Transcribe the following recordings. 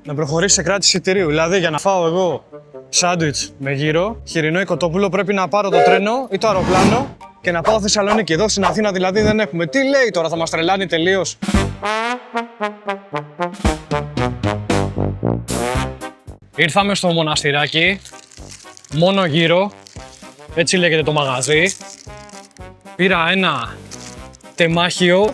να προχωρήσει σε κράτηση εισιτηρίου. Δηλαδή, για να φάω εγώ σάντουιτς με γύρο, χοιρινό ή κοτόπουλο, πρέπει να πάρω το τρένο ή το αεροπλάνο και να πάω Θεσσαλονίκη. Εδώ στην Αθήνα δηλαδή δεν έχουμε. Τι λέει τώρα, θα μας τρελάνει τελείως? Ήρθαμε στο μοναστηράκι, μόνο γύρο, έτσι λέγεται το μαγαζί. Πήρα ένα τεμάχιο. 30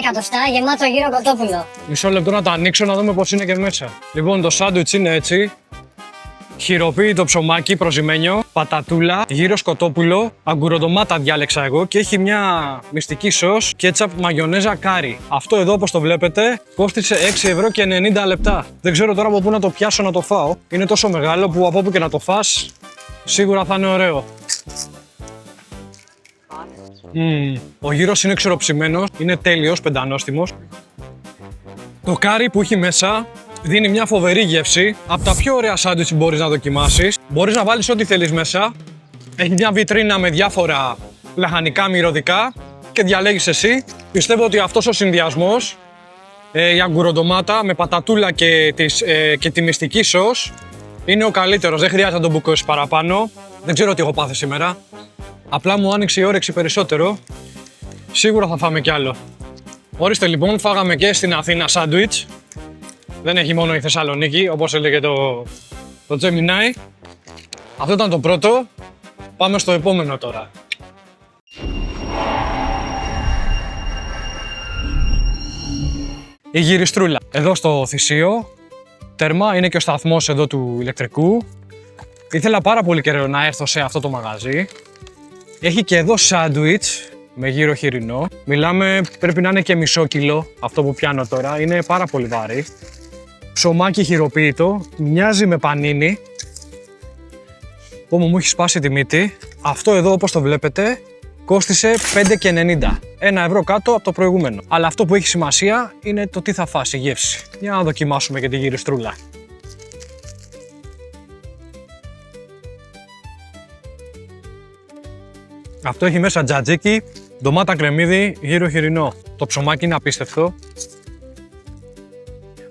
εκατοστά γεμάτο γύρο κοτόπουλο. Μισό λεπτό να το ανοίξω να δούμε πώς είναι και μέσα. Λοιπόν, το σάντουιτς είναι έτσι. Χειροποίητο ψωμάκι προζυμένιο, πατατούλα, γύρο κοτόπουλο, αγκουροντομάτα διάλεξα εγώ και έχει μια μυστική σως, κέτσαπ, μαγιονέζα, κάρι. Αυτό εδώ, όπως το βλέπετε, κόστισε 6 ευρώ και 90 λεπτά. Δεν ξέρω τώρα από πού να το πιάσω να το φάω. Είναι τόσο μεγάλο που από όπου και να το φας, σίγουρα θα είναι ωραίο. Ο γύρος είναι ξεροψημένος, είναι τέλειος, πεντανόστιμος. Το κάρι που έχει μέσα δίνει μια φοβερή γεύση. Από τα πιο ωραία σάντουιτς που μπορείς να δοκιμάσεις. Μπορείς να βάλεις ό,τι θέλεις μέσα. Έχει μια βιτρίνα με διάφορα λαχανικά μυρωδικά και διαλέγεις εσύ. Πιστεύω ότι αυτός ο συνδυασμός, η αγκουροντομάτα με πατατούλα και τη μυστική σως, είναι ο καλύτερος. Δεν χρειάζεται να τον μπουκώσεις παραπάνω. Δεν ξέρω τι έχω πάθει σήμερα. Απλά μου άνοιξε η όρεξη περισσότερο. Σίγουρα θα φάμε κι άλλο. Ορίστε λοιπόν, φάγαμε και στην Αθήνα σάντουιτς. Δεν έχει μόνο η Θεσσαλονίκη, όπως έλεγε το Gemini. Αυτό ήταν το πρώτο. Πάμε στο επόμενο τώρα. Η γυριστρούλα. Εδώ στο Θησίο. Τέρμα, είναι και ο σταθμός εδώ του ηλεκτρικού. Ήθελα πάρα πολύ καιρό να έρθω σε αυτό το μαγαζί. Έχει και εδώ σάντουιτς με γύρο χοιρινό. Μιλάμε, πρέπει να είναι και μισό κιλό αυτό που πιάνω τώρα. Είναι πάρα πολύ βαρύ. Ψωμάκι χειροποίητο, μοιάζει με πανίνι. Μου έχει σπάσει τη μύτη. Αυτό εδώ, όπως το βλέπετε, κόστισε 5,90. 1 ευρώ κάτω από το προηγούμενο. Αλλά αυτό που έχει σημασία είναι το τι θα φας, η γεύση. Για να δοκιμάσουμε και τη γυριστρούλα. Αυτό έχει μέσα τζατζίκι, ντομάτα κρεμμύδι, γύρο χοιρινό. Το ψωμάκι είναι απίστευτο.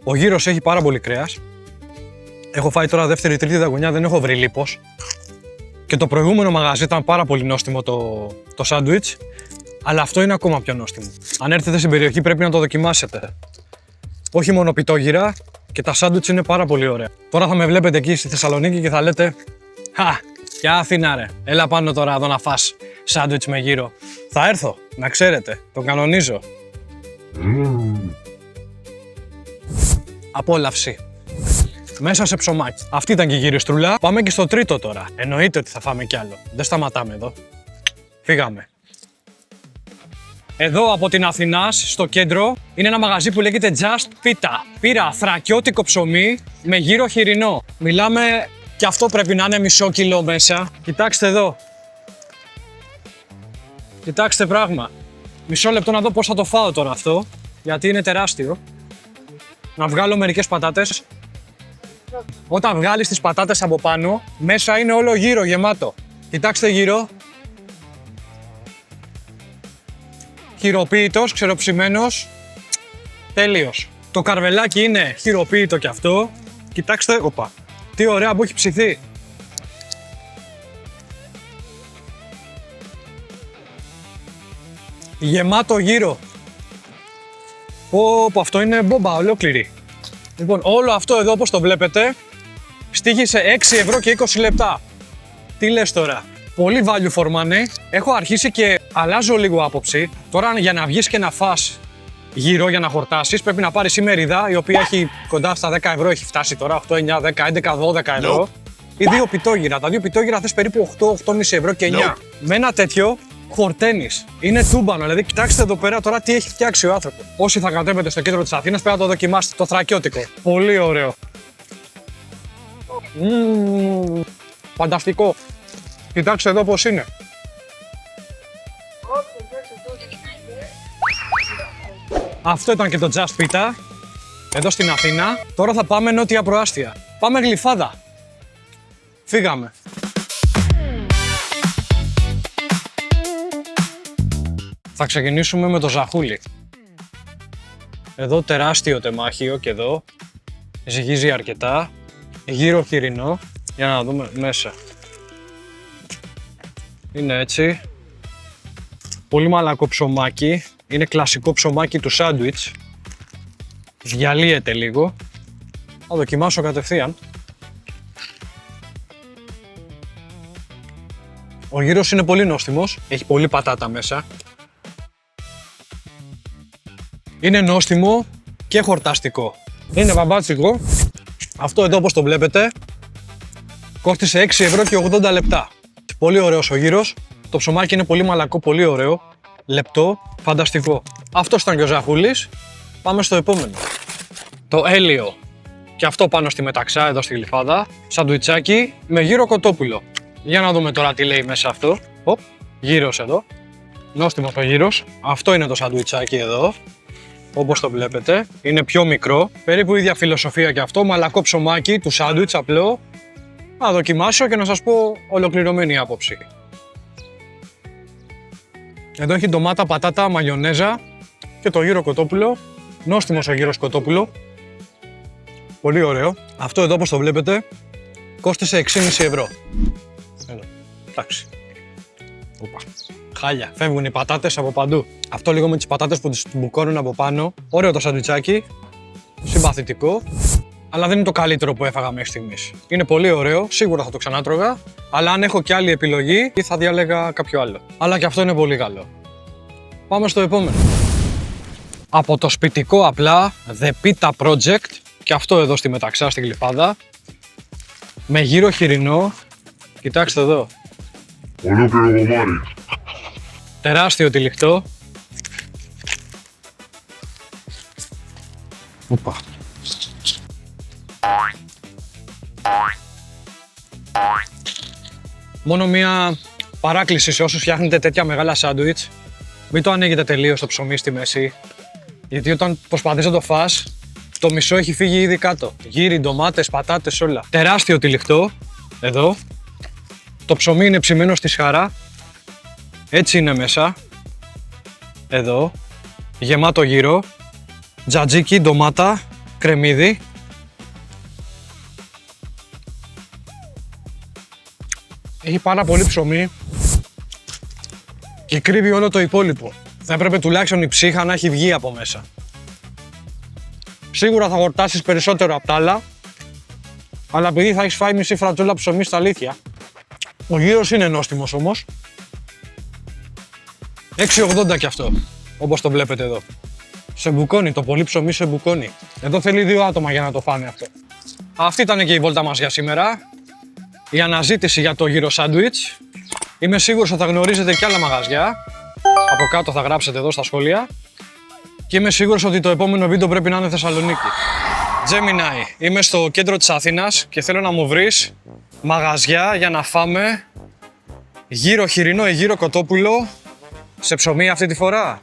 Ο γύρος έχει πάρα πολύ κρέας. Έχω φάει τώρα δεύτερη-τρίτη δαγωνιά, δεν έχω βρει λίπος. Και το προηγούμενο μαγαζί ήταν πάρα πολύ νόστιμο το σάντουιτς, αλλά αυτό είναι ακόμα πιο νόστιμο. Αν έρθετε στην περιοχή πρέπει να το δοκιμάσετε. Όχι μόνο πιτόγυρα, και τα σάντουιτς είναι πάρα πολύ ωραία. Τώρα θα με βλέπετε εκεί στη Θεσσαλονίκη και θα λέτε «Χα, ποια Αθήνα ρε, έλα πάνω τώρα εδώ να φας σάντουιτς με γύρο». Θα έρθω, να ξέρετε, το κανονίζω. Απόλαυση. Μέσα σε ψωμάκι. Αυτή ήταν και η γυριστρούλα. Πάμε και στο τρίτο τώρα. Εννοείται ότι θα φάμε κι άλλο. Δεν σταματάμε εδώ. Φύγαμε. Εδώ από την Αθηνά, στο κέντρο, είναι ένα μαγαζί που λέγεται Just Pita. Πήρα θρακιώτικο ψωμί με γύρο χοιρινό. Μιλάμε, και αυτό πρέπει να είναι μισό κιλό μέσα. Κοιτάξτε εδώ. Κοιτάξτε πράγμα. Μισό λεπτό να δω πώς θα το φάω τώρα αυτό, γιατί είναι τεράστιο. Να βγάλω μερικές πατάτες. Όταν βγάλεις τις πατάτες από πάνω, μέσα είναι όλο γύρο γεμάτο. Κοιτάξτε γύρω. Χειροποίητος, ξεροψημένος. Τέλειος. Το καρβελάκι είναι χειροποίητο κι αυτό. Κοιτάξτε, οπα. Τι ωραία που έχει ψηθεί. Γεμάτο γύρο. Πω, αυτό είναι μπόμπα ολόκληρη. Λοιπόν, όλο αυτό εδώ όπως το βλέπετε στοίχησε 6 ευρώ και 20 λεπτά. Τι λες τώρα? Πολύ value for money. Έχω αρχίσει και αλλάζω λίγο άποψη. Τώρα για να βγεις και να φας γύρω για να χορτάσεις πρέπει να πάρεις ημερίδα η οποία έχει κοντά στα 10 ευρώ, έχει φτάσει τώρα 8, 9, 10, 11, 12 ευρώ. Ή δύο πιτόγυρα. Τα δύο πιτόγυρα θες περίπου 8, 8,5 ευρώ και 9. Με ένα τέτοιο χορταίνεις. Είναι τούμπανο. Δηλαδή, κοιτάξτε εδώ πέρα τώρα τι έχει φτιάξει ο άνθρωπος. Όσοι θα κατέβετε στο κέντρο της Αθήνας πρέπει να το δοκιμάσετε. Το θρακιώτικο. Πολύ ωραίο. Φανταστικό. Κοιτάξτε εδώ πώς είναι. Αυτό ήταν και το Just Pita. Εδώ στην Αθήνα. Τώρα θα πάμε νότια προάστια. Πάμε Γλυφάδα. Φύγαμε. Θα ξεκινήσουμε με το ζαχούλι. Εδώ τεράστιο τεμάχιο και εδώ. Ζυγίζει αρκετά. Γύρο χοιρινό. Για να δούμε μέσα. Είναι έτσι. Πολύ μαλακό ψωμάκι. Είναι κλασικό ψωμάκι του σάντουιτς. Διαλύεται λίγο. Θα δοκιμάσω κατευθείαν. Ο γύρος είναι πολύ νόστιμος. Έχει πολύ πατάτα μέσα. Είναι νόστιμο και χορταστικό. Είναι βαμβάτσικο. Αυτό εδώ όπως το βλέπετε κόστισε 6 ευρώ και 80 λεπτά. Πολύ ωραίος ο γύρος. Το ψωμάκι είναι πολύ μαλακό, πολύ ωραίο. Λεπτό, φανταστικό. Αυτός ήταν και ο Ζαχούλης. Πάμε στο επόμενο. Το έλαιο. Και αυτό πάνω στη μεταξά, εδώ στη Γλυφάδα. Σαντουιτσάκι με γύρο κοτόπουλο. Για να δούμε τώρα τι λέει μέσα αυτό. Οπ, γύρος εδώ. Νόστιμος ο γύρος. Αυτό είναι το σαντουιτσάκι εδώ. Όπως το βλέπετε. Είναι πιο μικρό. Περίπου ίδια φιλοσοφία και αυτό. Μαλακό ψωμάκι του σάντουιτς απλό. Να δοκιμάσω και να σας πω ολοκληρωμένη άποψη. Εδώ έχει ντομάτα, πατάτα, μαγιονέζα και το γύρο κοτόπουλο. Νόστιμος ο γύρος κοτόπουλο. Πολύ ωραίο. Αυτό εδώ όπως το βλέπετε κόστισε 6,5 ευρώ. Εδώ. Εντάξει. Οπα. Χάλια. Φεύγουν οι πατάτες από παντού. Αυτό λίγο με τις πατάτες που τις μπουκώνουν από πάνω. Ωραίο το σαντουιτσάκι. Συμπαθητικό. Αλλά δεν είναι το καλύτερο που έφαγα μέχρι στιγμής. Είναι πολύ ωραίο, σίγουρα θα το ξανάτρωγα. Αλλά αν έχω και άλλη επιλογή, θα διάλεγα κάποιο άλλο. Αλλά και αυτό είναι πολύ καλό. Πάμε στο επόμενο. Από το σπιτικό απλά, The Pita Project. Και αυτό εδώ στη μεταξά, στη Γλυφάδα. Με γύρο χοιρινό. Κοιτάξτε εδώ. Ολόκληρο γομάρι. Τεράστιο τυλιχτό. Οπα. Μόνο μία παράκληση σε όσους φτιάχνετε τέτοια μεγάλα σάντουιτς. Μην το ανοίγετε τελείως το ψωμί στη μέση. Γιατί όταν προσπαθείς να το φας, το μισό έχει φύγει ήδη κάτω. Γύρι, ντομάτες, πατάτες, όλα. Τεράστιο τυλιχτό. Εδώ. Το ψωμί είναι ψημένο στη σχάρα. Έτσι είναι μέσα. Εδώ. Γεμάτο γύρο. Τζατζίκι, ντομάτα, κρεμμύδι. Έχει πάρα πολύ ψωμί και κρύβει όλο το υπόλοιπο. Θα έπρεπε τουλάχιστον η ψύχα να έχει βγει από μέσα. Σίγουρα θα χορτάσεις περισσότερο απ' τα άλλα, αλλά επειδή θα έχεις φάει μισή φρατζόλα ψωμί στα αλήθεια, ο γύρος είναι νόστιμος όμως. 6,80 κι αυτό, όπως το βλέπετε εδώ. Σε μπουκώνει, το πολύ ψωμί σε μπουκώνει. Εδώ θέλει 2 άτομα για να το φάνε αυτό. Αυτή ήταν και η βόλτα μας για σήμερα. Η αναζήτηση για το γύρο σάντουιτς. Είμαι σίγουρος ότι θα γνωρίζετε και άλλα μαγαζιά. Από κάτω θα γράψετε εδώ στα σχόλια. Και είμαι σίγουρος ότι το επόμενο βίντεο πρέπει να είναι Θεσσαλονίκη. Gemini, είμαι στο κέντρο της Αθήνας και θέλω να μου βρεις μαγαζιά για να φάμε γύρο χοιρινό ή γύρο κοτόπουλο σε ψωμί αυτή τη φορά.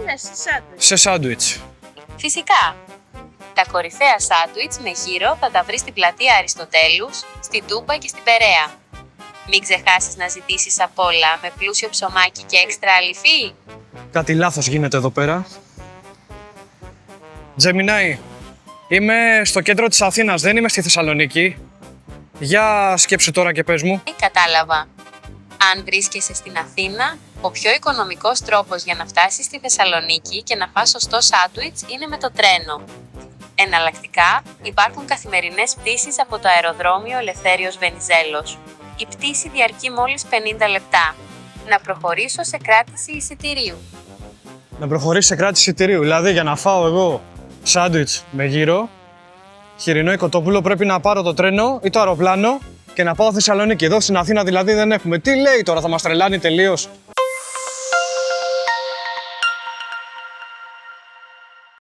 Ναι, σε σάντουιτς. Σε σάντουιτς. Φυσικά. Τα κορυφαία σάντουιτς με γύρο θα τα βρεις στην πλατεία Αριστοτέλους, στην Τούμπα και στην Περαία. Μην ξεχάσεις να ζητήσεις απ' όλα με πλούσιο ψωμάκι και έξτρα αληφή. Κάτι λάθος γίνεται εδώ πέρα. Gemini, είμαι στο κέντρο της Αθήνας, δεν είμαι στη Θεσσαλονίκη. Για σκέψου τώρα και πες μου. Κατάλαβα. Αν βρίσκεσαι στην Αθήνα, ο πιο οικονομικός τρόπος για να φτάσεις στη Θεσσαλονίκη και να φας σωστό σάντουιτς είναι με το τρένο. Εναλλακτικά, υπάρχουν καθημερινές πτήσεις από το αεροδρόμιο Ελευθέριος Βενιζέλος. Η πτήση διαρκεί μόλις 50 λεπτά. Να προχωρήσω σε κράτηση εισιτηρίου. Να προχωρήσει σε κράτηση εισιτηρίου. Δηλαδή, για να φάω εγώ σάντουιτς με γύρο, χοιρινό ή κοτόπουλο, πρέπει να πάρω το τρένο ή το αεροπλάνο και να πάω Θεσσαλονίκη. Εδώ στην Αθήνα δηλαδή δεν έχουμε. Τι λέει τώρα, θα μας τρελάνει τελείως.